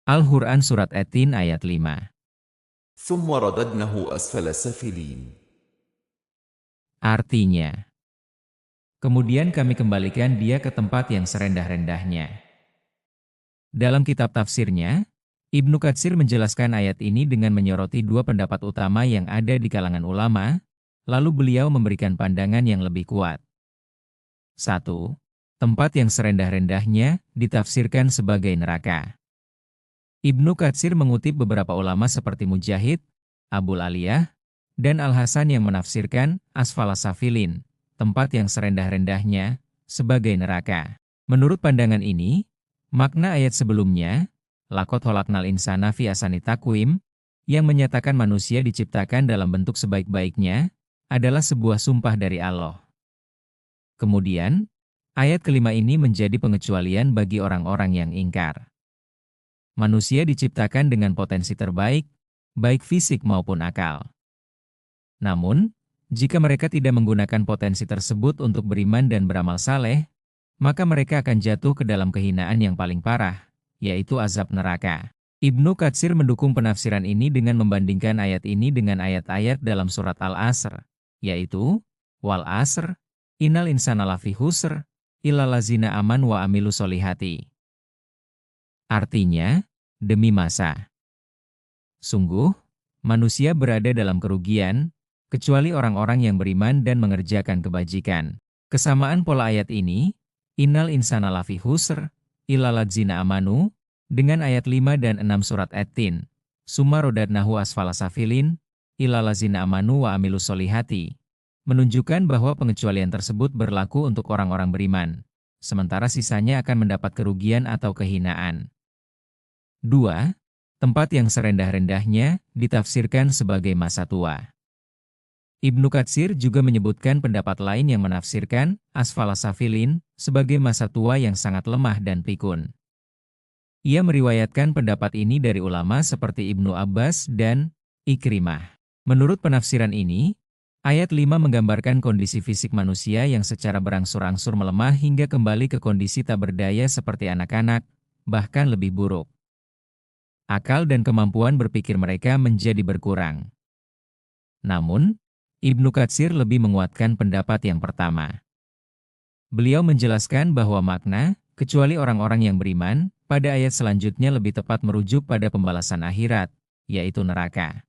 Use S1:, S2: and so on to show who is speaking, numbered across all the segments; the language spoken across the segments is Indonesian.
S1: Al-Qur'an Surat At-Tin ayat 5.
S2: ثم رددنه أسفل سافلين.
S1: Artinya, kemudian kami kembalikan dia ke tempat yang serendah-rendahnya. Dalam kitab tafsirnya, Ibnu Katsir menjelaskan ayat ini dengan menyoroti dua pendapat utama yang ada di kalangan ulama, lalu beliau memberikan pandangan yang lebih kuat. 1. Tempat yang serendah-rendahnya ditafsirkan sebagai neraka. Ibnu Katsir mengutip beberapa ulama seperti Mujahid, Abul Aliyah, dan Al-Hasan yang menafsirkan asfala safilin, tempat yang serendah-rendahnya, sebagai neraka. Menurut pandangan ini, makna ayat sebelumnya, Laqad khalaqnal insana fi ahsani taqwim, yang menyatakan manusia diciptakan dalam bentuk sebaik-baiknya, adalah sebuah sumpah dari Allah. Kemudian, ayat kelima ini menjadi pengecualian bagi orang-orang yang ingkar. Manusia diciptakan dengan potensi terbaik, baik fisik maupun akal. Namun, jika mereka tidak menggunakan potensi tersebut untuk beriman dan beramal saleh, maka mereka akan jatuh ke dalam kehinaan yang paling parah, yaitu azab neraka. Ibnu Katsir mendukung penafsiran ini dengan membandingkan ayat ini dengan ayat-ayat dalam surat Al-Asr, yaitu, Wal Asr, Innal insana lafi khusr, illal ladzina aman wa amilu solihati. Artinya, demi masa. Sungguh, manusia berada dalam kerugian, kecuali orang-orang yang beriman dan mengerjakan kebajikan. Kesamaan pola ayat ini, Innal insana lafi khusr, illal ladzina amanu, dengan ayat 5 dan 6 surat At-Tin, Summa rodadnahu asfala safilin, illal ladzina amanu wa amilu solihati, menunjukkan bahwa pengecualian tersebut berlaku untuk orang-orang beriman, sementara sisanya akan mendapat kerugian atau kehinaan. 2. Tempat yang serendah-rendahnya ditafsirkan sebagai masa tua. Ibnu Katsir juga menyebutkan pendapat lain yang menafsirkan asfala safilin sebagai masa tua yang sangat lemah dan pikun. Ia meriwayatkan pendapat ini dari ulama seperti Ibnu Abbas dan Ikrimah. Menurut penafsiran ini, ayat 5 menggambarkan kondisi fisik manusia yang secara berangsur-angsur melemah hingga kembali ke kondisi tak berdaya seperti anak-anak, bahkan lebih buruk. Akal dan kemampuan berpikir mereka menjadi berkurang. Namun, Ibnu Katsir lebih menguatkan pendapat yang pertama. Beliau menjelaskan bahwa makna, kecuali orang-orang yang beriman, pada ayat selanjutnya lebih tepat merujuk pada pembalasan akhirat, yaitu neraka.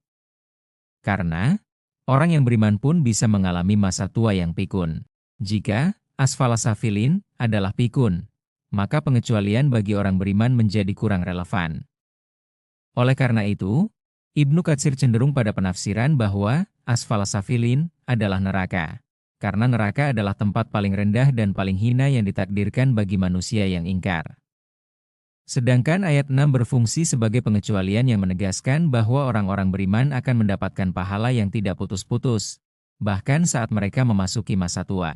S1: Karena, orang yang beriman pun bisa mengalami masa tua yang pikun. Jika asfala safilin adalah pikun, maka pengecualian bagi orang beriman menjadi kurang relevan. Oleh karena itu, Ibnu Katsir cenderung pada penafsiran bahwa asfala safilin adalah neraka. Karena neraka adalah tempat paling rendah dan paling hina yang ditakdirkan bagi manusia yang ingkar. Sedangkan ayat 6 berfungsi sebagai pengecualian yang menegaskan bahwa orang-orang beriman akan mendapatkan pahala yang tidak putus-putus, bahkan saat mereka memasuki masa tua.